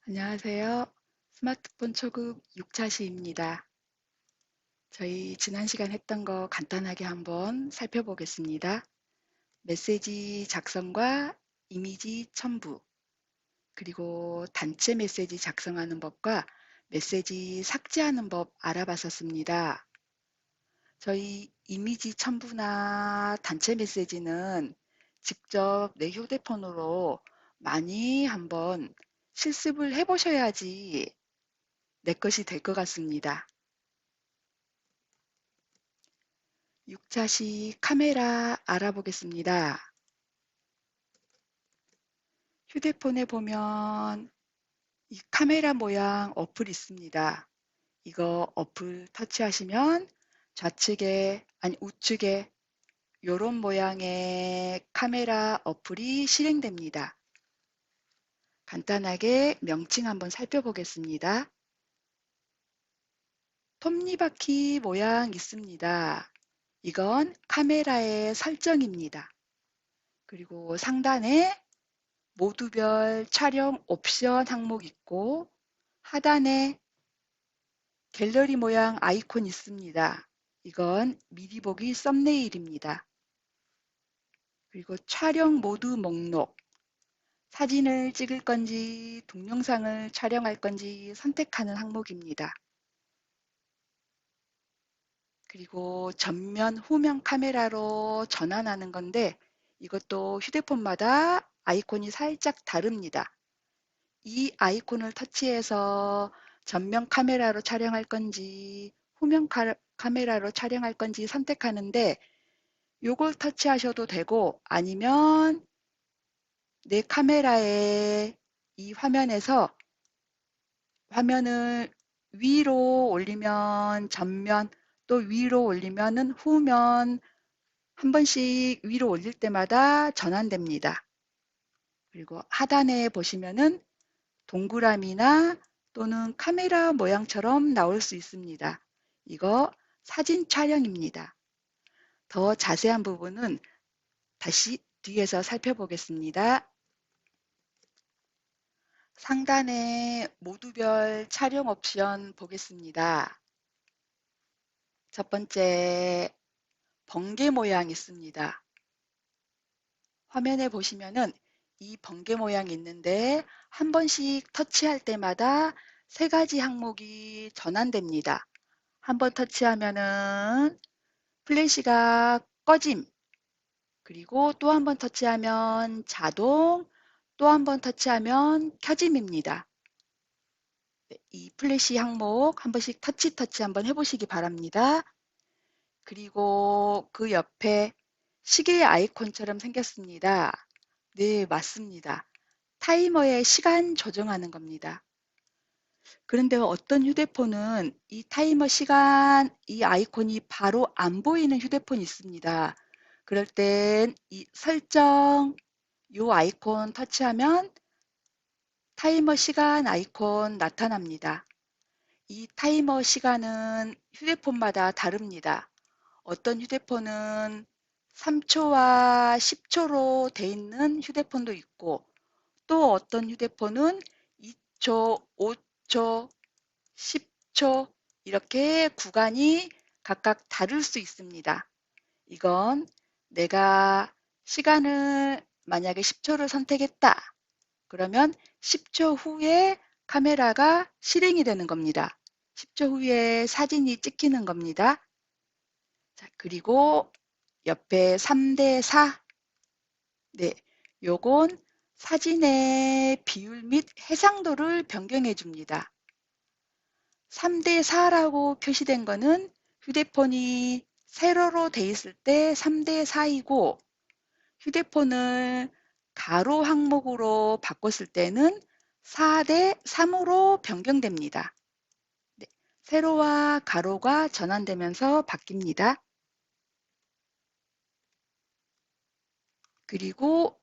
안녕하세요. 스마트폰 초급 6차시입니다. 저희 지난 시간 했던 거 간단하게 한번 살펴보겠습니다. 메시지 작성과 이미지 첨부, 그리고 단체 메시지 작성하는 법과 메시지 삭제하는 법 알아봤었습니다. 저희 이미지 첨부나 단체 메시지는 직접 내 휴대폰으로 많이 한번 실습을 해보셔야지 내 것이 될 것 같습니다. 6차시 카메라 알아보겠습니다. 휴대폰에 보면 이 카메라 모양 어플 있습니다. 이거 어플 터치하시면 좌측에 아니 우측에 이런 모양의 카메라 어플이 실행됩니다. 간단하게 명칭 한번 살펴보겠습니다. 톱니바퀴 모양 있습니다. 이건 카메라의 설정입니다. 그리고 상단에 모두별 촬영 옵션 항목 있고 하단에 갤러리 모양 아이콘 있습니다. 이건 미리 보기 썸네일입니다. 그리고 촬영 모드 목록, 사진을 찍을 건지 동영상을 촬영할 건지 선택하는 항목입니다. 그리고 전면, 후면 카메라로 전환하는 건데 이것도 휴대폰마다 아이콘이 살짝 다릅니다. 이 아이콘을 터치해서 전면 카메라로 촬영할 건지 후면 카메라로 촬영할 건지 선택하는데 요걸 터치하셔도 되고 아니면 내 카메라에 이 화면에서 화면을 위로 올리면 전면 또 위로 올리면은 후면 한 번씩 위로 올릴 때마다 전환됩니다. 그리고 하단에 보시면은 동그라미나 또는 카메라 모양처럼 나올 수 있습니다. 이거 사진 촬영입니다. 더 자세한 부분은 다시 뒤에서 살펴보겠습니다. 상단에 모두별 촬영 옵션 보겠습니다. 첫 번째 번개 모양 있습니다. 화면에 보시면은 이 번개 모양이 있는데 한 번씩 터치할 때마다 세 가지 항목이 전환됩니다. 한 번 터치하면은 플래시가 꺼짐, 그리고 또 한 번 터치하면 자동, 또 한 번 터치하면 켜짐입니다. 네, 이 플래시 항목 한 번씩 터치 한번 해보시기 바랍니다. 그리고 그 옆에 시계 아이콘처럼 생겼습니다. 네, 맞습니다. 타이머의 시간 조정하는 겁니다. 그런데 어떤 휴대폰은 이 타이머 시간, 이 아이콘이 바로 안 보이는 휴대폰이 있습니다. 그럴 땐 이 설정, 요 아이콘 터치하면 타이머 시간 아이콘 나타납니다. 이 타이머 시간은 휴대폰마다 다릅니다. 어떤 휴대폰은 3초와 10초로 돼 있는 휴대폰도 있고 또 어떤 휴대폰은 2초, 5초, 10초 이렇게 구간이 각각 다를 수 있습니다. 이건 내가 시간을 만약에 10초를 선택했다. 그러면 10초 후에 카메라가 실행이 되는 겁니다. 10초 후에 사진이 찍히는 겁니다. 자, 그리고 옆에 3대4. 네, 요건 사진의 비율 및 해상도를 변경해 줍니다. 3대4라고 표시된 거는 휴대폰이 세로로 돼 있을 때 3대4이고 휴대폰을 가로 항목으로 바꿨을 때는 4대3으로 변경됩니다. 네, 세로와 가로가 전환되면서 바뀝니다. 그리고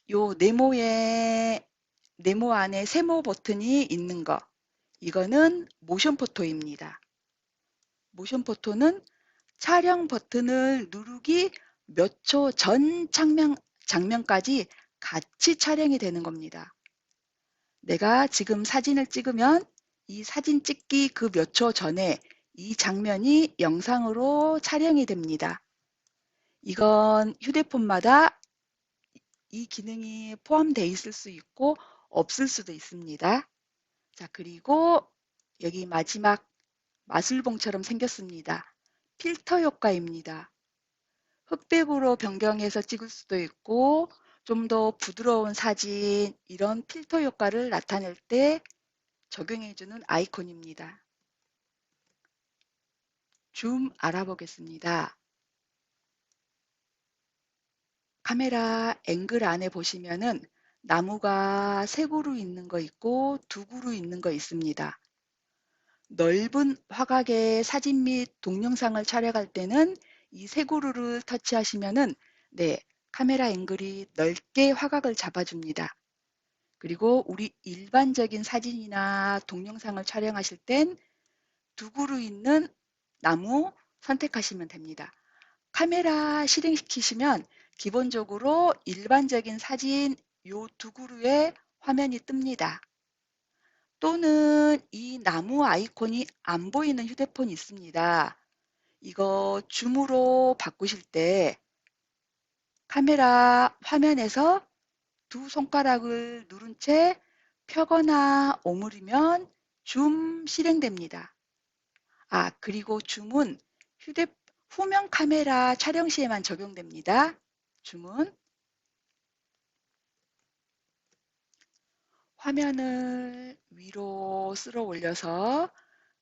요 네모 안에 세모 버튼이 있는 거 이거는 모션 포토입니다. 모션 포토는 촬영 버튼을 누르기 몇 초 전 장면까지 같이 촬영이 되는 겁니다. 내가 지금 사진을 찍으면 이 사진 찍기 그 몇 초 전에 이 장면이 영상으로 촬영이 됩니다. 이건 휴대폰마다 이 기능이 포함되어 있을 수 있고 없을 수도 있습니다. 자, 그리고 여기 마지막 마술봉처럼 생겼습니다. 필터 효과입니다. 흑백으로 변경해서 찍을 수도 있고 좀 더 부드러운 사진, 이런 필터 효과를 나타낼 때 적용해주는 아이콘입니다. 줌 알아보겠습니다. 카메라 앵글 안에 보시면은 나무가 세 그루 있는 거 있고 두 그루 있는 거 있습니다. 넓은 화각의 사진 및 동영상을 촬영할 때는 이 세 그루를 터치하시면은 네, 카메라 앵글이 넓게 화각을 잡아줍니다. 그리고 우리 일반적인 사진이나 동영상을 촬영하실 땐 두 그루 있는 나무 선택하시면 됩니다. 카메라 실행시키시면 기본적으로 일반적인 사진 요 두 그루의 화면이 뜹니다. 또는 이 나무 아이콘이 안 보이는 휴대폰이 있습니다. 이거 줌으로 바꾸실 때 카메라 화면에서 두 손가락을 누른 채 펴거나 오므리면 줌 실행됩니다. 아, 그리고 줌은 후면 카메라 촬영 시에만 적용됩니다. 줌은 화면을 위로 쓸어 올려서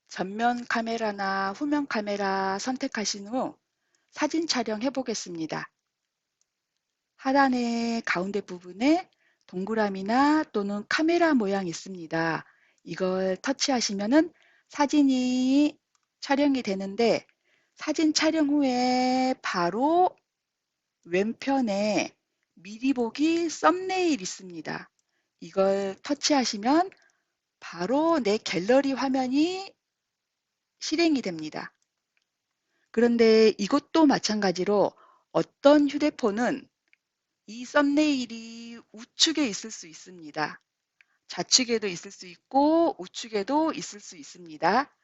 전면 카메라나 후면 카메라 선택하신 후 사진 촬영해 보겠습니다. 하단의 가운데 부분에 동그라미나 또는 카메라 모양이 있습니다. 이걸 터치하시면은 사진이 촬영이 되는데 사진 촬영 후에 바로 왼편에 미리 보기 썸네일 있습니다. 이걸 터치하시면 바로 내 갤러리 화면이 실행이 됩니다. 그런데 이것도 마찬가지로 어떤 휴대폰은 이 썸네일이 우측에 있을 수 있습니다. 좌측에도 있을 수 있고 우측에도 있을 수 있습니다.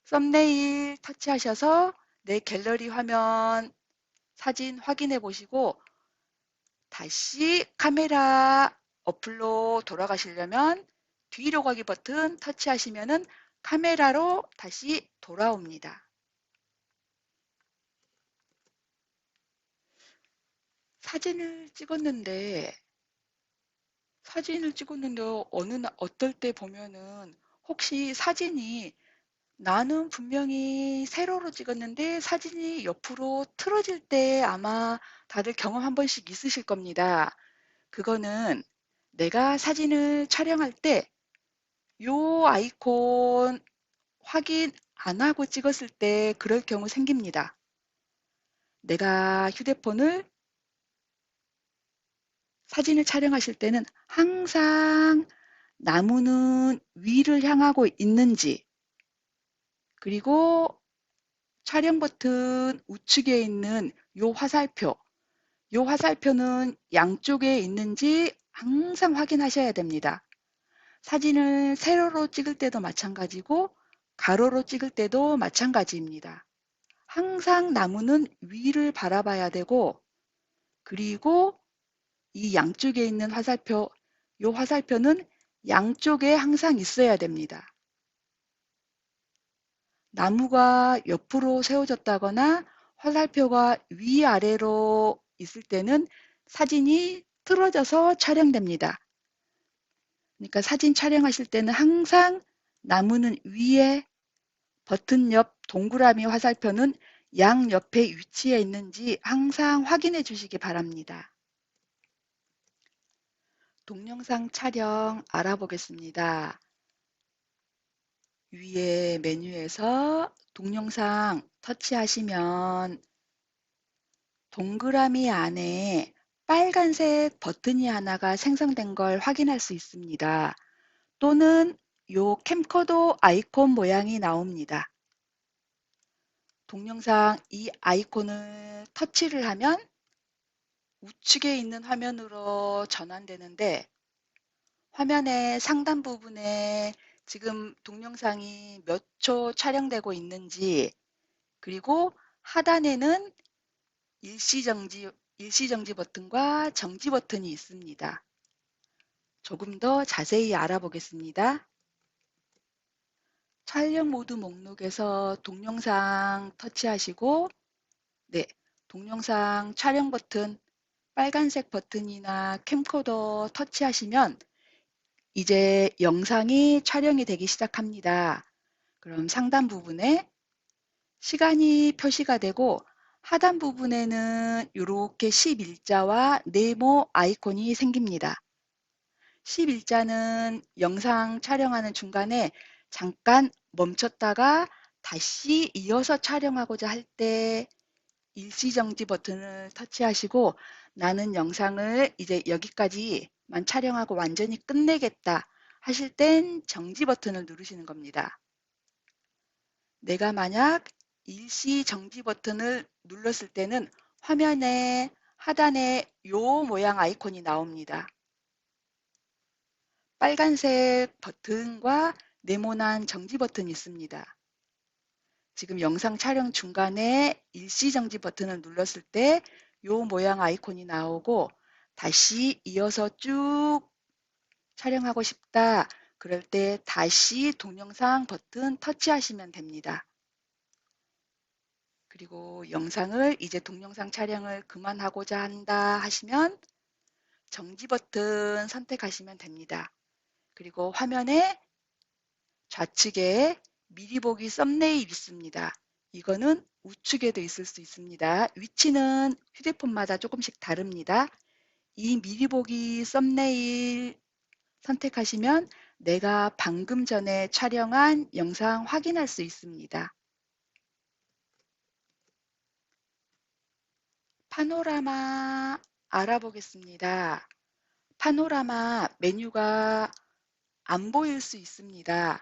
썸네일 터치하셔서 내 갤러리 화면 사진 확인해 보시고 다시 카메라 어플로 돌아가시려면 뒤로 가기 버튼 터치하시면은 카메라로 다시 돌아옵니다. 사진을 찍었는데 어떨 때 보면은 혹시 사진이 나는 분명히 세로로 찍었는데 사진이 옆으로 틀어질 때 아마 다들 경험 한 번씩 있으실 겁니다. 그거는 내가 사진을 촬영할 때 요 아이콘 확인 안 하고 찍었을 때 그럴 경우 생깁니다. 내가 휴대폰을 사진을 촬영하실 때는 항상 나무는 위를 향하고 있는지, 그리고 촬영 버튼 우측에 있는 요 화살표는 양쪽에 있는지 항상 확인하셔야 됩니다. 사진을 세로로 찍을 때도 마찬가지고 가로로 찍을 때도 마찬가지입니다. 항상 나무는 위를 바라봐야 되고, 그리고 이 양쪽에 있는 요 화살표는 양쪽에 항상 있어야 됩니다. 나무가 옆으로 세워졌다거나 화살표가 위아래로 있을 때는 사진이 틀어져서 촬영됩니다. 그러니까 사진 촬영하실 때는 항상 나무는 위에, 버튼 옆 동그라미 화살표는 양옆에 위치해 있는지 항상 확인해 주시기 바랍니다. 동영상 촬영 알아보겠습니다. 위에 메뉴에서 동영상 터치하시면 동그라미 안에 빨간색 버튼이 하나가 생성된 걸 확인할 수 있습니다. 또는 요 캠코더 아이콘 모양이 나옵니다. 동영상 이 아이콘을 터치를 하면 우측에 있는 화면으로 전환되는데 화면의 상단 부분에 지금 동영상이 몇 초 촬영되고 있는지, 그리고 하단에는 일시정지, 일시정지 버튼과 정지 버튼이 있습니다. 조금 더 자세히 알아보겠습니다. 촬영 모드 목록에서 동영상 터치하시고, 네, 동영상 촬영 버튼, 빨간색 버튼이나 캠코더 터치하시면 이제 영상이 촬영이 되기 시작합니다. 그럼 상단 부분에 시간이 표시가 되고 하단 부분에는 이렇게 11자와 네모 아이콘이 생깁니다. 11자는 영상 촬영하는 중간에 잠깐 멈췄다가 다시 이어서 촬영하고자 할 때 일시정지 버튼을 터치하시고 나는 영상을 이제 여기까지만 촬영하고 완전히 끝내겠다 하실 땐 정지 버튼을 누르시는 겁니다. 내가 만약 일시정지 버튼을 눌렀을 때는 화면에 하단에 요 모양 아이콘이 나옵니다. 빨간색 버튼과 네모난 정지 버튼이 있습니다. 지금 영상 촬영 중간에 일시정지 버튼을 눌렀을 때 요 모양 아이콘이 나오고 다시 이어서 쭉 촬영하고 싶다. 그럴 때 다시 동영상 버튼 터치하시면 됩니다. 그리고 영상을 이제 동영상 촬영을 그만하고자 한다 하시면 정지 버튼 선택하시면 됩니다. 그리고 화면에 좌측에 미리 보기 썸네일 있습니다. 이거는 우측에도 있을 수 있습니다. 위치는 휴대폰마다 조금씩 다릅니다. 이 미리 보기 썸네일 선택하시면 내가 방금 전에 촬영한 영상 확인할 수 있습니다. 파노라마 알아보겠습니다. 파노라마 메뉴가 안 보일 수 있습니다.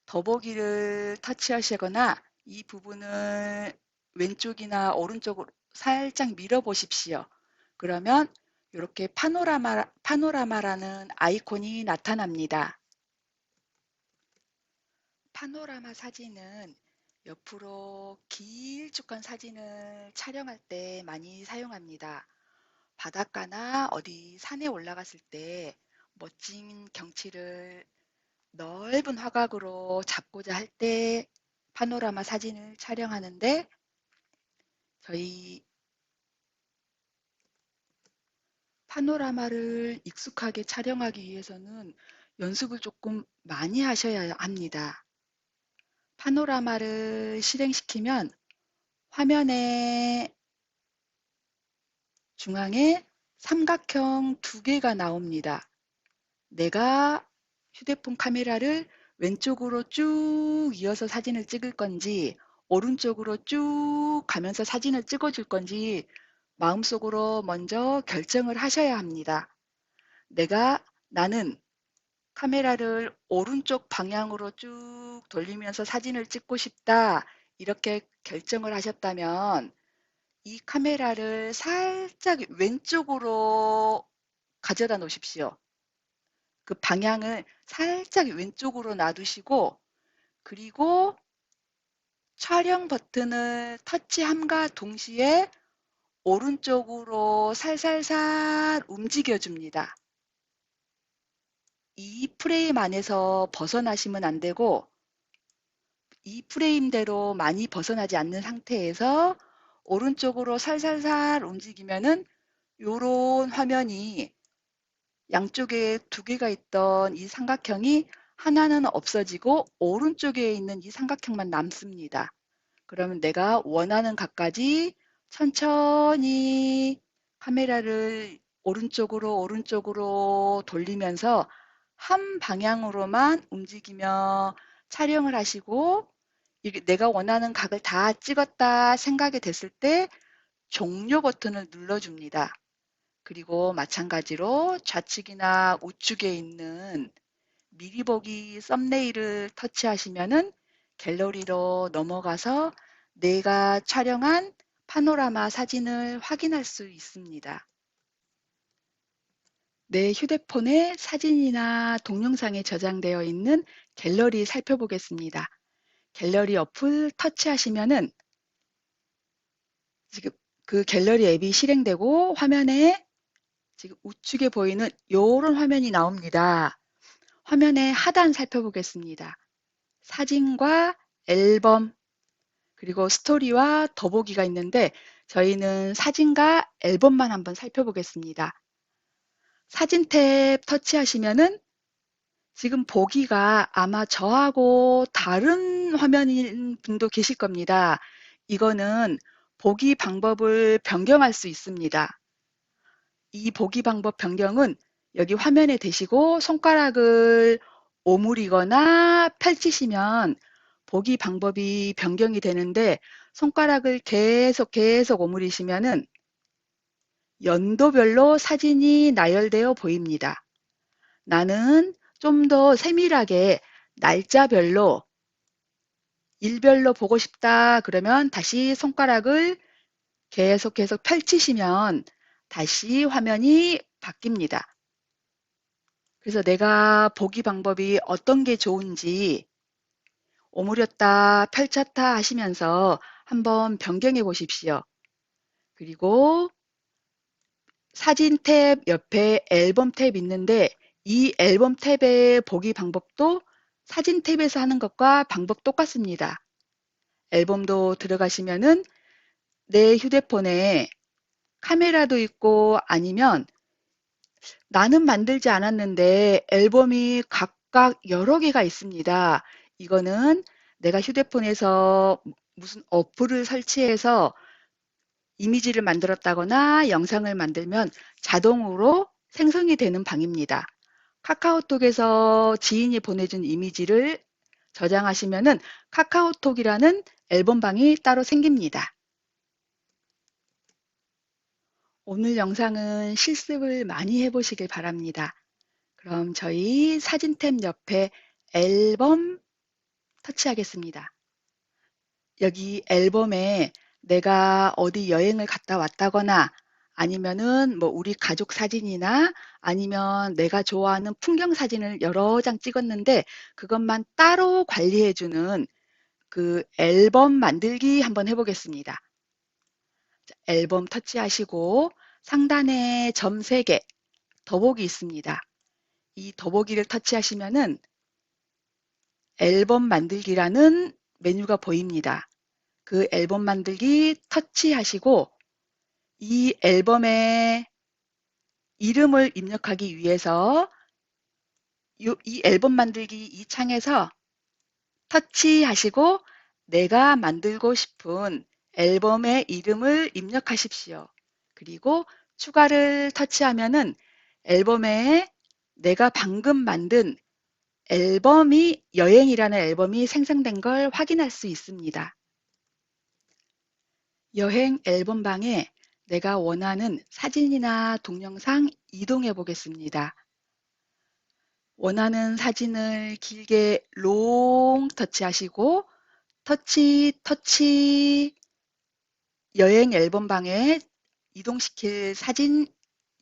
더보기를 터치하시거나 이 부분을 왼쪽이나 오른쪽으로 살짝 밀어 보십시오. 그러면 이렇게 파노라마라는 아이콘이 나타납니다. 파노라마 사진은 옆으로 길쭉한 사진을 촬영할 때 많이 사용합니다. 바닷가나 어디 산에 올라갔을 때 멋진 경치를 넓은 화각으로 잡고자 할 때 파노라마 사진을 촬영하는데 저희 파노라마를 익숙하게 촬영하기 위해서는 연습을 조금 많이 하셔야 합니다. 파노라마를 실행시키면 화면에 중앙에 삼각형 두 개가 나옵니다. 내가 휴대폰 카메라를 왼쪽으로 쭉 이어서 사진을 찍을 건지 오른쪽으로 쭉 가면서 사진을 찍어 줄 건지 마음속으로 먼저 결정을 하셔야 합니다. 나는 카메라를 오른쪽 방향으로 쭉 돌리면서 사진을 찍고 싶다. 이렇게 결정을 하셨다면 이 카메라를 살짝 왼쪽으로 가져다 놓으십시오. 그 방향을 살짝 왼쪽으로 놔두시고 그리고 촬영 버튼을 터치함과 동시에 오른쪽으로 살살살 움직여 줍니다. 이 프레임 안에서 벗어나시면 안 되고 이 프레임대로 많이 벗어나지 않는 상태에서 오른쪽으로 살살살 움직이면은 요런 화면이 양쪽에 두 개가 있던 이 삼각형이 하나는 없어지고 오른쪽에 있는 이 삼각형만 남습니다. 그러면 내가 원하는 각까지 천천히 카메라를 오른쪽으로 돌리면서 한 방향으로만 움직이며 촬영을 하시고 이게 내가 원하는 각을 다 찍었다 생각이 됐을 때 종료 버튼을 눌러줍니다. 그리고 마찬가지로 좌측이나 우측에 있는 미리 보기 썸네일을 터치하시면은 갤러리로 넘어가서 내가 촬영한 파노라마 사진을 확인할 수 있습니다. 내 휴대폰에 사진이나 동영상이 저장되어 있는 갤러리 살펴보겠습니다. 갤러리 어플 터치하시면은 지금 그 갤러리 앱이 실행되고 화면에 지금 우측에 보이는 요런 화면이 나옵니다. 화면의 하단 살펴보겠습니다. 사진과 앨범 그리고 스토리와 더보기가 있는데 저희는 사진과 앨범만 한번 살펴보겠습니다. 사진 탭 터치하시면은 지금 보기가 아마 저하고 다른 화면인 분도 계실 겁니다. 이거는 보기 방법을 변경할 수 있습니다. 이 보기 방법 변경은 여기 화면에 대시고 손가락을 오므리거나 펼치시면 보기 방법이 변경이 되는데 손가락을 계속 오므리시면은 연도별로 사진이 나열되어 보입니다. 나는 좀 더 세밀하게 날짜별로 일별로 보고 싶다 그러면 다시 손가락을 계속 펼치시면 다시 화면이 바뀝니다. 그래서 내가 보기 방법이 어떤 게 좋은지 오므렸다 펼쳤다 하시면서 한번 변경해 보십시오. 그리고 사진 탭 옆에 앨범 탭 있는데 이 앨범 탭의 보기 방법도 사진 탭에서 하는 것과 방법 똑같습니다. 앨범도 들어가시면은 내 휴대폰에 카메라도 있고 아니면 나는 만들지 않았는데 앨범이 각각 여러 개가 있습니다. 이거는 내가 휴대폰에서 무슨 어플을 설치해서 이미지를 만들었다거나 영상을 만들면 자동으로 생성이 되는 방입니다. 카카오톡에서 지인이 보내준 이미지를 저장하시면은 카카오톡이라는 앨범방이 따로 생깁니다. 오늘 영상은 실습을 많이 해보시길 바랍니다. 그럼 저희 사진 탭 옆에 앨범 터치하겠습니다. 여기 앨범에 내가 어디 여행을 갔다 왔다거나 아니면은 뭐 우리 가족 사진이나 아니면 내가 좋아하는 풍경 사진을 여러 장 찍었는데 그것만 따로 관리해주는 그 앨범 만들기 한번 해보겠습니다. 앨범 터치하시고 상단에 점 3개 더보기 있습니다. 이 더보기를 터치하시면은 앨범 만들기라는 메뉴가 보입니다. 그 앨범 만들기 터치하시고 이 앨범의 이름을 입력하기 위해서 이 앨범 만들기 이 창에서 터치하시고 내가 만들고 싶은 앨범의 이름을 입력하십시오. 그리고 추가를 터치하면은 앨범에 내가 방금 만든 앨범이 여행이라는 앨범이 생성된 걸 확인할 수 있습니다. 여행 앨범방에 내가 원하는 사진이나 동영상 이동해 보겠습니다. 원하는 사진을 길게 롱 터치하시고 터치 여행 앨범방에 이동시킬 사진,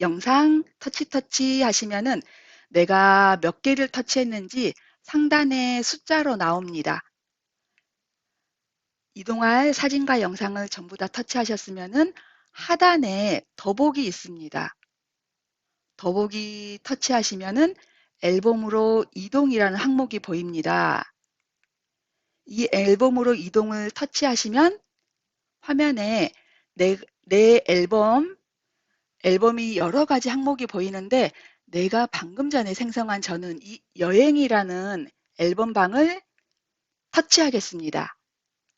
영상 터치 하시면은 내가 몇 개를 터치했는지 상단에 숫자로 나옵니다. 이동할 사진과 영상을 전부 다 터치하셨으면은 하단에 더보기 있습니다. 더보기 터치하시면은 앨범으로 이동이라는 항목이 보입니다. 이 앨범으로 이동을 터치하시면 화면에 내 앨범이 여러 가지 항목이 보이는데 내가 방금 전에 생성한 저는 이 여행이라는 앨범방을 터치하겠습니다.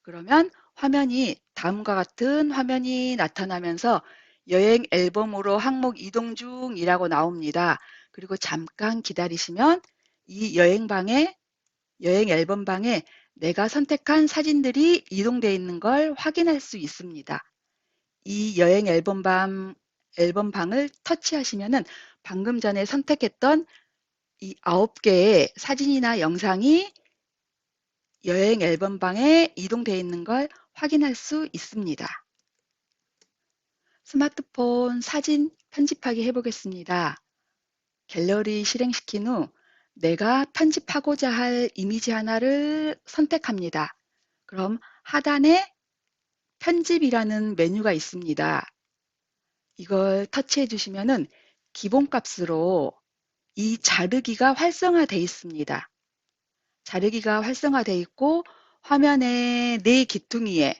그러면 화면이 다음과 같은 화면이 나타나면서 여행 앨범으로 항목 이동 중이라고 나옵니다. 그리고 잠깐 기다리시면 이 여행 앨범방에 내가 선택한 사진들이 이동되어 있는 걸 확인할 수 있습니다. 이 여행 앨범방을 터치하시면은 방금 전에 선택했던 이 9개의 사진이나 영상이 여행 앨범방에 이동되어 있는 걸 확인할 수 있습니다. 스마트폰 사진 편집하기 해보겠습니다. 갤러리 실행시킨 후 내가 편집하고자 할 이미지 하나를 선택합니다. 그럼 하단에 편집이라는 메뉴가 있습니다. 이걸 터치해 주시면은 기본값으로 이 자르기가 활성화되어 있습니다. 자르기가 활성화되어 있고 화면에 네 기퉁이에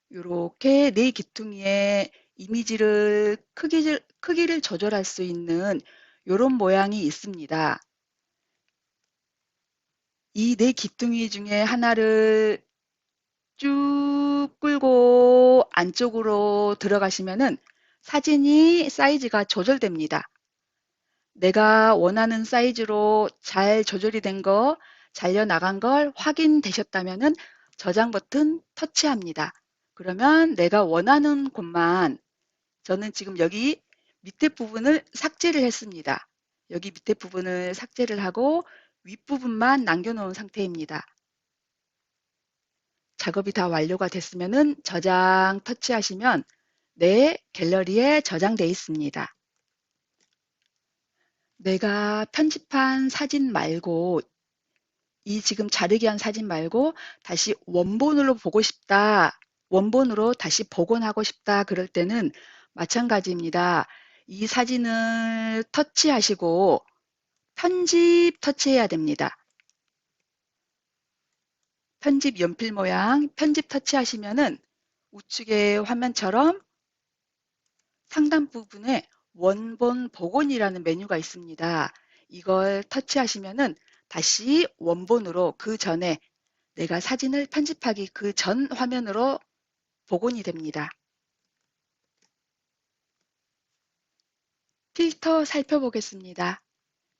이렇게 네 기퉁이에 이미지를 크기를 조절할 수 있는 이런 모양이 있습니다. 이 네 기퉁이 중에 하나를 쭉 끌고 안쪽으로 들어가시면은 사진이 사이즈가 조절됩니다. 내가 원하는 사이즈로 잘 조절이 된 거, 잘려 나간 걸 확인되셨다면은 저장 버튼 터치합니다. 그러면 내가 원하는 곳만 저는 지금 여기 밑에 부분을 삭제를 했습니다. 여기 밑에 부분을 삭제를 하고 윗부분만 남겨놓은 상태입니다. 작업이 다 완료가 됐으면은 저장 터치하시면 내 갤러리에 저장되어 있습니다. 내가 편집한 사진 말고 이 지금 자르기 한 사진 말고 다시 원본으로 보고 싶다. 원본으로 다시 복원하고 싶다. 그럴 때는 마찬가지입니다. 이 사진을 터치하시고 편집 터치해야 됩니다. 편집 연필 모양 편집 터치하시면은 우측의 화면처럼 상단 부분에 원본 복원이라는 메뉴가 있습니다. 이걸 터치하시면은 다시 원본으로 그 전에 내가 사진을 편집하기 그 전 화면으로 복원이 됩니다. 필터 살펴보겠습니다.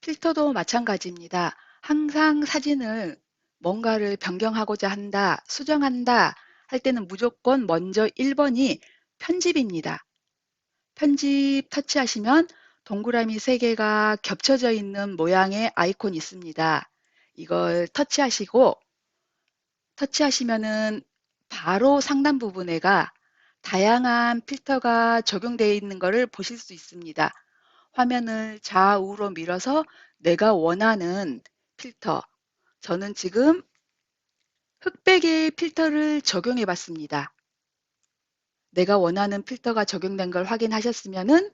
필터도 마찬가지입니다. 항상 사진을 뭔가를 변경하고자 한다, 수정한다 할 때는 무조건 먼저 1번이 편집입니다. 편집 터치하시면 동그라미 3개가 겹쳐져 있는 모양의 아이콘이 있습니다. 이걸 터치하시면은 바로 상단 부분에가 다양한 필터가 적용되어 있는 것을 보실 수 있습니다. 화면을 좌우로 밀어서 내가 원하는 필터, 저는 지금 흑백의 필터를 적용해 봤습니다. 내가 원하는 필터가 적용된 걸 확인하셨으면은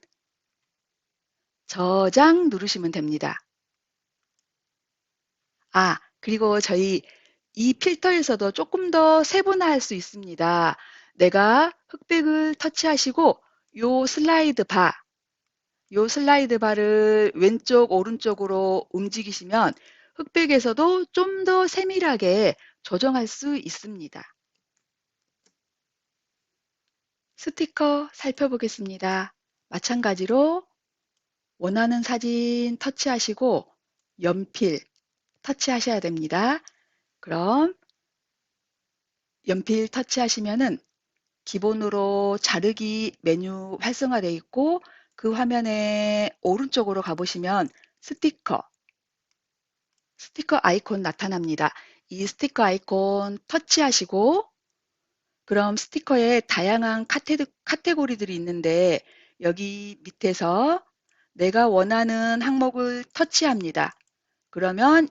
저장 누르시면 됩니다. 그리고 저희 이 필터에서도 조금 더 세분화할 수 있습니다. 내가 흑백을 터치하시고 요 슬라이드 바를 왼쪽 오른쪽으로 움직이시면 흑백에서도 좀 더 세밀하게 조정할 수 있습니다. 스티커 살펴보겠습니다. 마찬가지로 원하는 사진 터치하시고 연필 터치하셔야 됩니다. 그럼 연필 터치하시면은 기본으로 자르기 메뉴 활성화되어 있고 그 화면에 오른쪽으로 가보시면 스티커 아이콘 나타납니다. 이 스티커 아이콘 터치하시고 그럼 스티커에 다양한 카테고리들이 있는데 여기 밑에서 내가 원하는 항목을 터치합니다. 그러면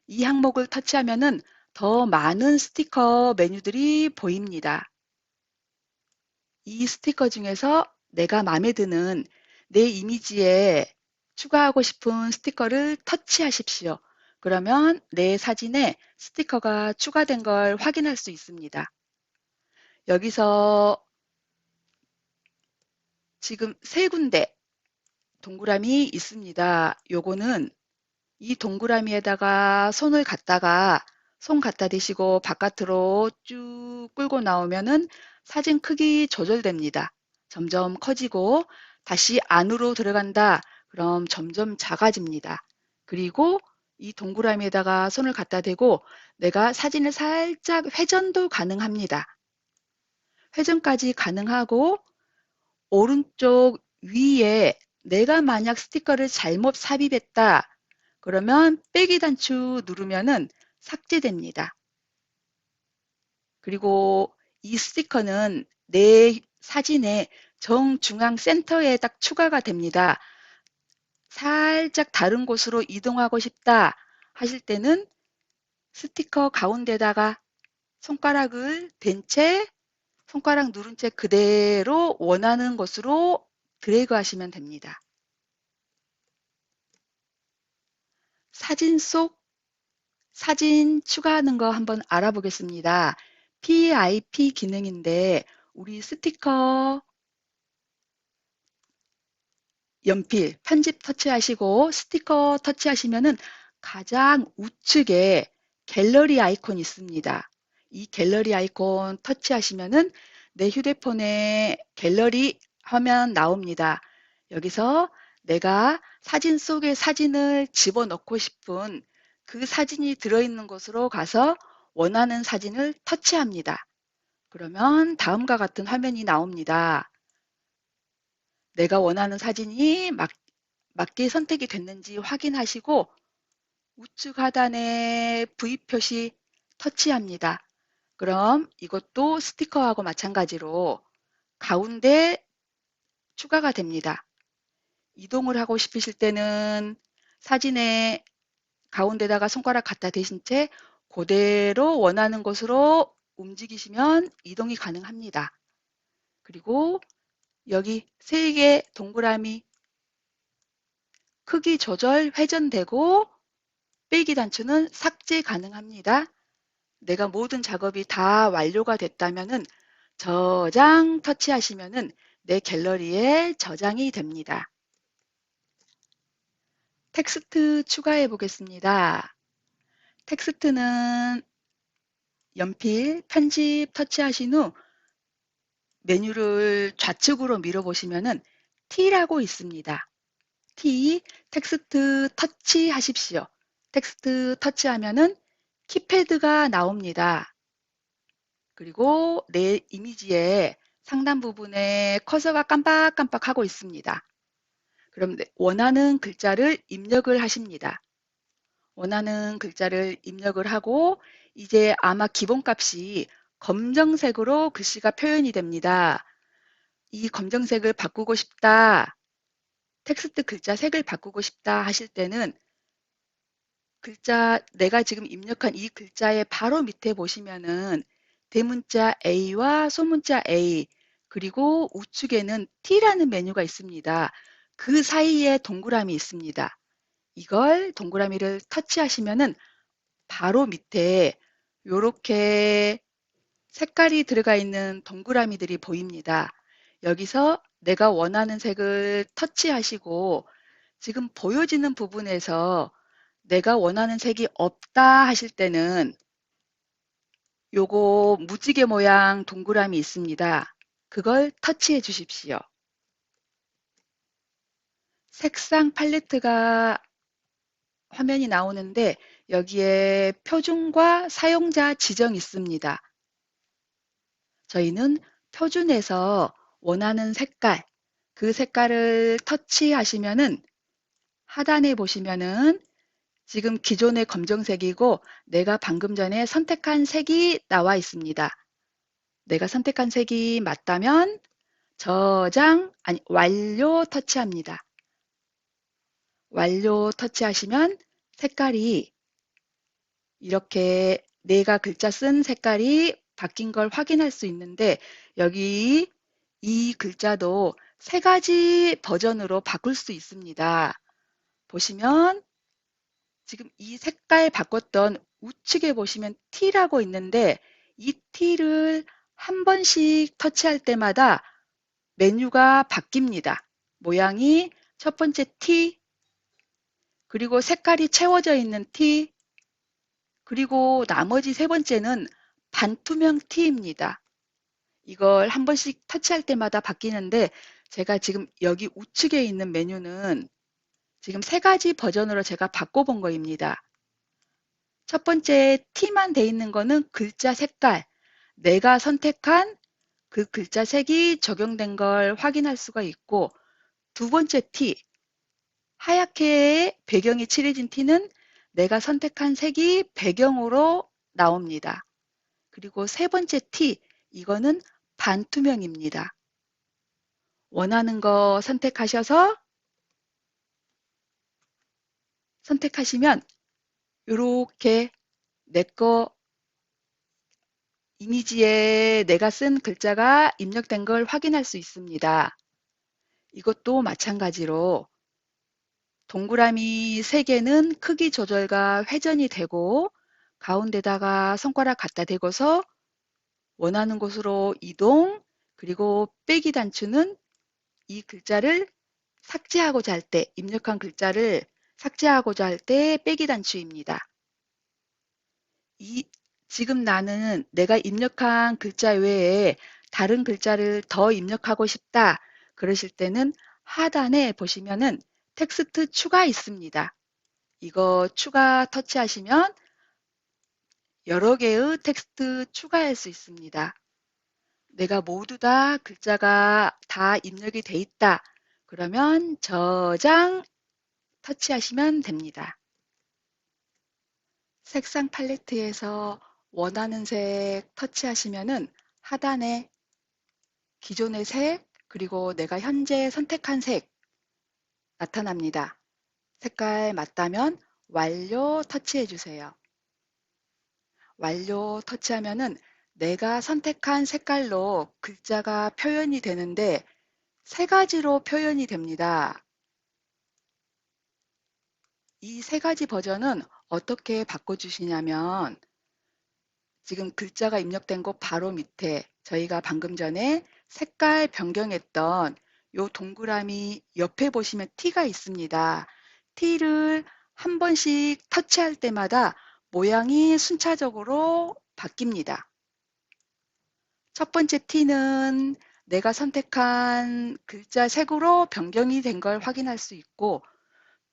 이 항목을 터치하면은 더 많은 스티커 메뉴들이 보입니다. 이 스티커 중에서 내가 마음에 드는 내 이미지에 추가하고 싶은 스티커를 터치하십시오. 그러면 내 사진에 스티커가 추가된 걸 확인할 수 있습니다. 여기서 지금 3군데 동그라미 있습니다. 요거는 이 동그라미에다가 손 갖다 대시고 바깥으로 쭉 끌고 나오면은 사진 크기 조절됩니다. 점점 커지고 다시 안으로 들어간다. 그럼 점점 작아집니다. 그리고 이 동그라미에다가 손을 갖다 대고 내가 사진을 살짝 회전도 가능합니다. 회전까지 가능하고 오른쪽 위에 내가 만약 스티커를 잘못 삽입했다. 그러면 빼기 단추 누르면은 삭제됩니다. 그리고 이 스티커는 내 사진의 정중앙 센터에 딱 추가가 됩니다. 살짝 다른 곳으로 이동하고 싶다 하실 때는 스티커 가운데다가 손가락을 댄 채 손가락 누른 채 그대로 원하는 곳으로 드래그 하시면 됩니다. 사진 속 사진 추가하는 거 한번 알아보겠습니다. PIP 기능인데 우리 스티커 연필 편집 터치하시고 스티커 터치하시면은 가장 우측에 갤러리 아이콘이 있습니다. 이 갤러리 아이콘 터치하시면은 내 휴대폰에 갤러리 화면 나옵니다. 여기서 내가 사진 속에 사진을 집어넣고 싶은 그 사진이 들어있는 곳으로 가서 원하는 사진을 터치합니다. 그러면 다음과 같은 화면이 나옵니다. 내가 원하는 사진이 맞게 선택이 됐는지 확인하시고 우측 하단에 V 표시 터치합니다. 그럼 이것도 스티커하고 마찬가지로 가운데 추가가 됩니다. 이동을 하고 싶으실 때는 사진의 가운데다가 손가락 갖다 대신 채 그대로 원하는 곳으로 움직이시면 이동이 가능합니다. 그리고 여기 3개 동그라미 크기 조절 회전되고 빼기 단추는 삭제 가능합니다. 내가 모든 작업이 다 완료가 됐다면은 저장 터치하시면은 내 갤러리에 저장이 됩니다. 텍스트 추가해 보겠습니다. 텍스트는 연필 편집 터치하신 후 메뉴를 좌측으로 밀어 보시면은 T라고 있습니다. T 텍스트 터치 하십시오. 텍스트 터치하면은 키패드가 나옵니다. 그리고 내 이미지의 상단 부분에 커서가 깜빡깜빡하고 있습니다. 그럼 원하는 글자를 입력을 하십니다. 원하는 글자를 입력을 하고 이제 아마 기본값이 검정색으로 글씨가 표현이 됩니다. 이 검정색을 바꾸고 싶다, 텍스트 글자 색을 바꾸고 싶다 하실 때는 글자 내가 지금 입력한 이 글자의 바로 밑에 보시면은 대문자 A와 소문자 A 그리고 우측에는 T라는 메뉴가 있습니다. 그 사이에 동그라미 있습니다. 이걸 동그라미를 터치하시면은 바로 밑에 이렇게 색깔이 들어가 있는 동그라미들이 보입니다. 여기서 내가 원하는 색을 터치하시고 지금 보여지는 부분에서 내가 원하는 색이 없다 하실 때는 요거 무지개 모양 동그라미 있습니다. 그걸 터치해 주십시오. 색상 팔레트가 화면이 나오는데 여기에 표준과 사용자 지정 있습니다. 저희는 표준에서 원하는 색깔, 그 색깔을 터치하시면은 하단에 보시면은 지금 기존의 검정색이고 내가 방금 전에 선택한 색이 나와 있습니다. 내가 선택한 색이 맞다면 완료 터치합니다. 완료 터치하시면 색깔이 이렇게 내가 글자 쓴 색깔이 바뀐 걸 확인할 수 있는데 여기 이 글자도 3가지 버전으로 바꿀 수 있습니다. 보시면 지금 이 색깔 바꿨던 우측에 보시면 T라고 있는데 이 T를 한 번씩 터치할 때마다 메뉴가 바뀝니다. 모양이 첫 번째 T, 그리고 색깔이 채워져 있는 T, 그리고 나머지 3번째는 반투명 T입니다. 이걸 한 번씩 터치할 때마다 바뀌는데 제가 지금 여기 우측에 있는 메뉴는 지금 3가지 버전으로 제가 바꿔본 거입니다. 첫 번째 T만 돼 있는 거는 글자 색깔, 내가 선택한 그 글자 색이 적용된 걸 확인할 수가 있고 두 번째 T, 하얗게 배경이 칠해진 T는 내가 선택한 색이 배경으로 나옵니다. 그리고 3번째 T, 이거는 반투명입니다. 원하는 거 선택하셔서 선택하시면 이렇게 내 거 이미지에 내가 쓴 글자가 입력된 걸 확인할 수 있습니다. 이것도 마찬가지로 동그라미 3개는 크기 조절과 회전이 되고 가운데다가 손가락 갖다 대고서 원하는 곳으로 이동, 그리고 빼기 단추는 이 글자를 삭제하고자 할 때, 입력한 글자를 삭제하고자 할 때 빼기 단추입니다. 지금 나는 내가 입력한 글자 외에 다른 글자를 더 입력하고 싶다. 그러실 때는 하단에 보시면은 텍스트 추가 있습니다. 이거 추가 터치하시면 여러 개의 텍스트 추가할 수 있습니다. 내가 모두 다 글자가 다 입력이 돼 있다. 그러면 저장 터치하시면 됩니다. 색상 팔레트에서 원하는 색 터치하시면은 하단에 기존의 색, 그리고 내가 현재 선택한 색 나타납니다. 색깔 맞다면 완료 터치해 주세요. 완료 터치하면은 내가 선택한 색깔로 글자가 표현이 되는데 3가지로 표현이 됩니다. 이 3가지 버전은 어떻게 바꿔주시냐면 지금 글자가 입력된 곳 바로 밑에 저희가 방금 전에 색깔 변경했던 요 동그라미 옆에 보시면 T가 있습니다. T를 한 번씩 터치할 때마다 모양이 순차적으로 바뀝니다. 첫 번째 T는 내가 선택한 글자 색으로 변경이 된 걸 확인할 수 있고,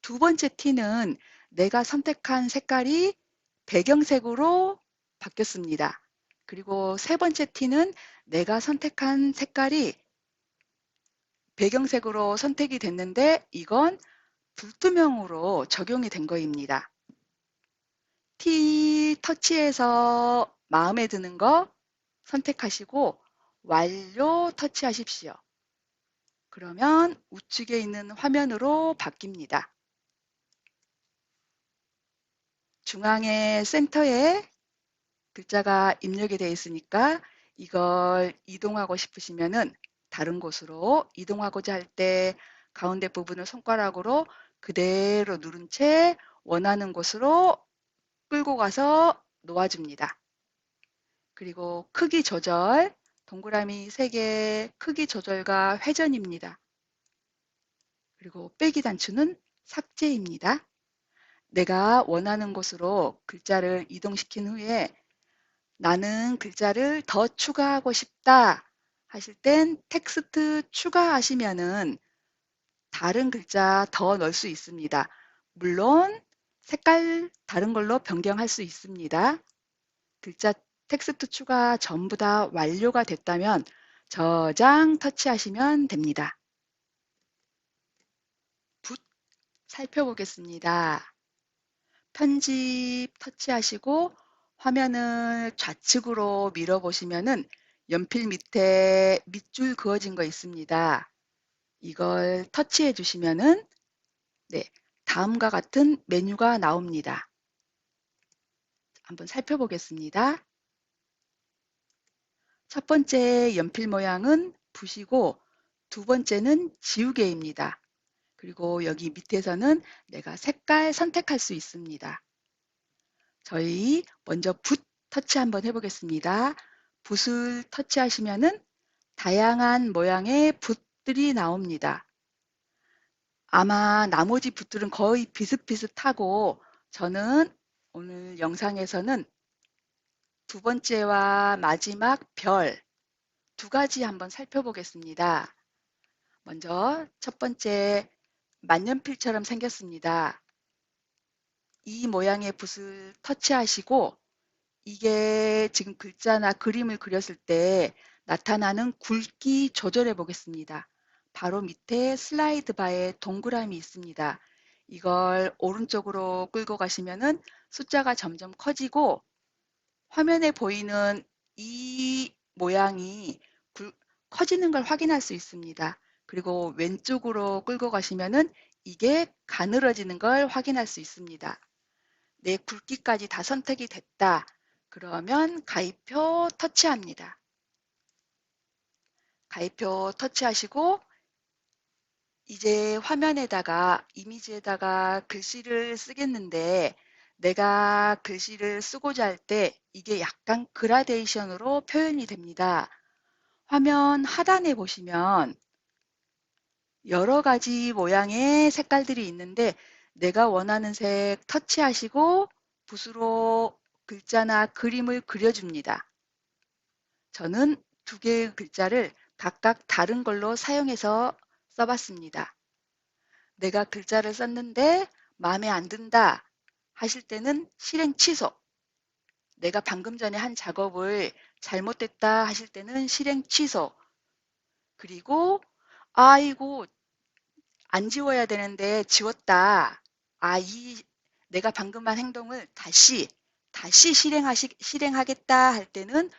두 번째 T는 내가 선택한 색깔이 배경색으로 바뀌었습니다. 그리고 세 번째 T는 내가 선택한 색깔이 배경색으로 선택이 됐는데 이건 불투명으로 적용이 된 거입니다. T 터치해서 마음에 드는 거 선택하시고 완료 터치하십시오. 그러면 우측에 있는 화면으로 바뀝니다. 중앙의 센터에 글자가 입력이 되어 있으니까 이걸 이동하고 싶으시면은 다른 곳으로 이동하고자 할 때 가운데 부분을 손가락으로 그대로 누른 채 원하는 곳으로 끌고 가서 놓아줍니다. 그리고 크기 조절, 동그라미 3개 크기 조절과 회전입니다. 그리고 빼기 단추는 삭제입니다. 내가 원하는 곳으로 글자를 이동시킨 후에 나는 글자를 더 추가하고 싶다 하실 땐 텍스트 추가하시면은 다른 글자 더 넣을 수 있습니다. 물론 색깔 다른 걸로 변경할 수 있습니다. 글자 텍스트 추가 전부 다 완료가 됐다면 저장 터치하시면 됩니다. 붓 살펴보겠습니다. 편집 터치하시고 화면을 좌측으로 밀어보시면은 연필 밑에 밑줄 그어진 거 있습니다. 이걸 터치해 주시면은 네, 다음과 같은 메뉴가 나옵니다. 한번 살펴보겠습니다. 첫 번째 연필 모양은 붓이고 두 번째는 지우개입니다. 그리고 여기 밑에서는 내가 색깔 선택할 수 있습니다. 저희 먼저 붓 터치 한번 해보겠습니다. 붓을 터치하시면은 다양한 모양의 붓들이 나옵니다. 아마 나머지 붓들은 거의 비슷비슷하고 저는 오늘 영상에서는 두 번째와 마지막 별 두 가지 한번 살펴보겠습니다. 먼저 첫 번째 만년필처럼 생겼습니다. 이 모양의 붓을 터치하시고 이게 지금 글자나 그림을 그렸을 때 나타나는 굵기 조절해 보겠습니다. 바로 밑에 슬라이드 바에 동그라미 있습니다. 이걸 오른쪽으로 끌고 가시면은 숫자가 점점 커지고 화면에 보이는 이 모양이 커지는 걸 확인할 수 있습니다. 그리고 왼쪽으로 끌고 가시면은 이게 가늘어지는 걸 확인할 수 있습니다. 내 굵기까지 다 선택이 됐다. 그러면 가입표 터치합니다. 가입표 터치하시고 이제 화면에다가 이미지에다가 글씨를 쓰겠는데 내가 글씨를 쓰고자 할 때 이게 약간 그라데이션으로 표현이 됩니다. 화면 하단에 보시면 여러 가지 모양의 색깔들이 있는데 내가 원하는 색 터치하시고 붓으로 글자나 그림을 그려줍니다. 저는 두 개의 글자를 각각 다른 걸로 사용해서 써봤습니다. 내가 글자를 썼는데 마음에 안 든다 하실 때는 실행 취소. 내가 방금 전에 한 작업을 잘못됐다 하실 때는 실행 취소. 그리고 아이고 안 지워야 되는데 지웠다. 내가 방금 한 행동을 다시 실행하겠다 할 때는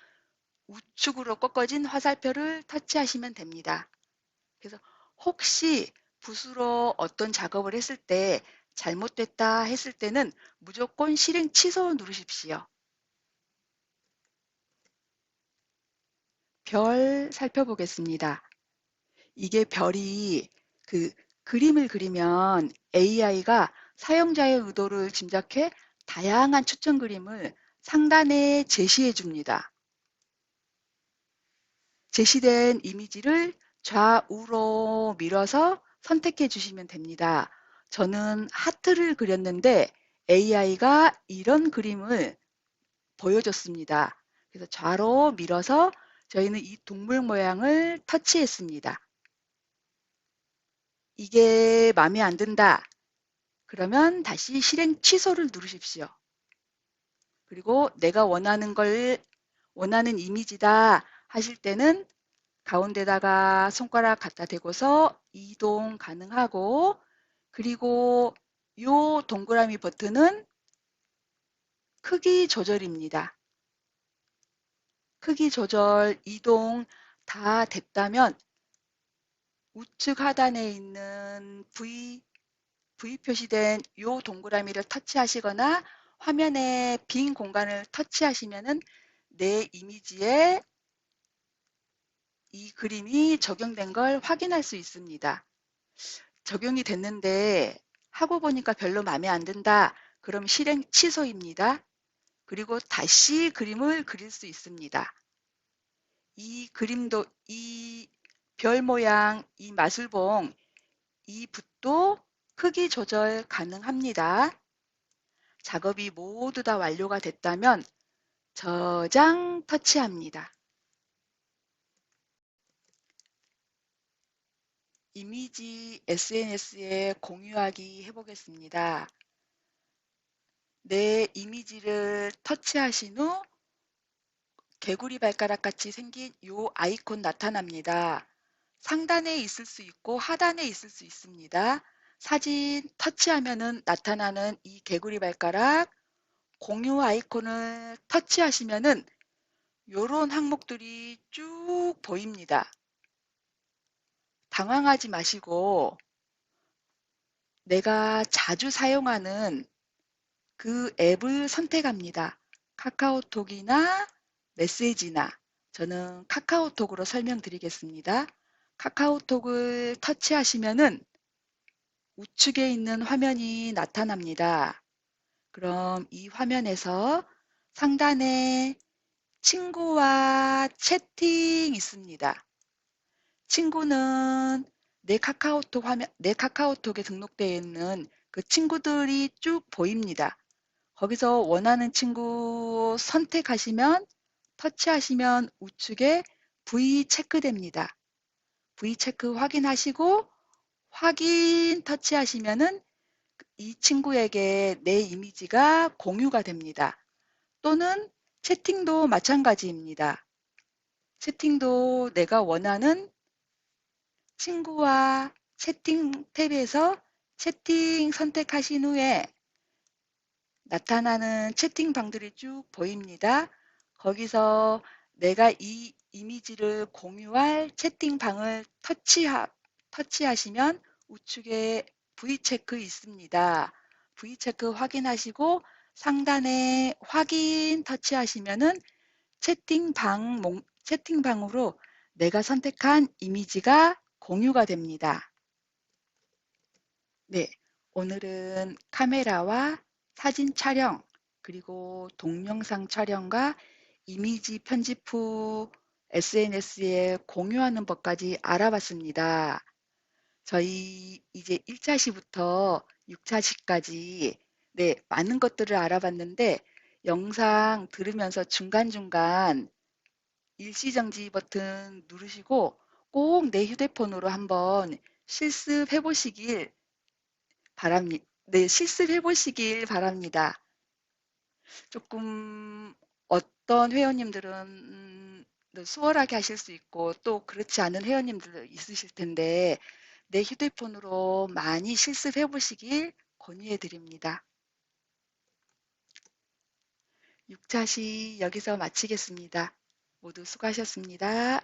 우측으로 꺾어진 화살표를 터치하시면 됩니다. 그래서 혹시 붓으로 어떤 작업을 했을 때 잘못됐다 했을 때는 무조건 실행 취소 누르십시오. 별 살펴보겠습니다. 이게 별이 그 그림을 그리면 AI가 사용자의 의도를 짐작해 다양한 추천 그림을 상단에 제시해 줍니다. 제시된 이미지를 좌우로 밀어서 선택해 주시면 됩니다. 저는 하트를 그렸는데 AI가 이런 그림을 보여줬습니다. 그래서 좌로 밀어서 저희는 이 동물 모양을 터치했습니다. 이게 마음에 안 든다. 그러면 다시 실행 취소를 누르십시오. 그리고 내가 원하는 이미지다 하실 때는 가운데다가 손가락 갖다 대고서 이동 가능하고 그리고 이 동그라미 버튼은 크기 조절입니다. 크기 조절, 이동 다 됐다면 우측 하단에 있는 V 표시된 이 동그라미를 터치하시거나 화면에 빈 공간을 터치하시면은 내 이미지에 이 그림이 적용된 걸 확인할 수 있습니다. 적용이 됐는데 하고 보니까 별로 마음에 안 든다. 그럼 실행 취소입니다. 그리고 다시 그림을 그릴 수 있습니다. 이 그림도 이 별 모양, 이 마술봉, 이 붓도 크기 조절 가능합니다. 작업이 모두 다 완료가 됐다면 저장 터치합니다. 이미지 SNS에 공유하기 해보겠습니다. 내 이미지를 터치하신 후 개구리 발가락 같이 생긴 이 아이콘 나타납니다. 상단에 있을 수 있고 하단에 있을 수 있습니다. 사진 터치하면은 나타나는 이 개구리 발가락 공유 아이콘을 터치하시면은 이런 항목들이 쭉 보입니다. 당황하지 마시고 내가 자주 사용하는 그 앱을 선택합니다. 카카오톡이나 메시지나 저는 카카오톡으로 설명드리겠습니다. 카카오톡을 터치하시면은 우측에 있는 화면이 나타납니다. 그럼 이 화면에서 상단에 친구와 채팅 있습니다. 친구는 내 카카오톡에 등록되어 있는 그 친구들이 쭉 보입니다. 거기서 원하는 친구 선택하시면 터치하시면 우측에 V 체크됩니다. V 체크 확인하시고 확인 터치하시면은 이 친구에게 내 이미지가 공유가 됩니다. 또는 채팅도 마찬가지입니다. 채팅도 내가 원하는 친구와 채팅 탭에서 채팅 선택하신 후에 나타나는 채팅방들이 쭉 보입니다. 거기서 내가 이 이미지를 공유할 채팅방을 터치하시면 우측에 V체크 있습니다. V체크 확인하시고 상단에 확인 터치하시면은 채팅방으로 내가 선택한 이미지가 공유가 됩니다. 네, 오늘은 카메라와 사진 촬영, 그리고 동영상 촬영과 이미지 편집 후 SNS에 공유하는 법까지 알아봤습니다. 저희 이제 1차 시부터 6차 시까지 네, 많은 것들을 알아봤는데 영상 들으면서 중간중간 일시정지 버튼 누르시고 꼭 내 휴대폰으로 한번 실습해 보시길 네, 실습해 보시길 바랍니다. 조금 어떤 회원님들은 수월하게 하실 수 있고 또 그렇지 않은 회원님들 있으실 텐데 내 휴대폰으로 많이 실습해 보시길 권유해 드립니다. 6차 시 여기서 마치겠습니다. 모두 수고하셨습니다.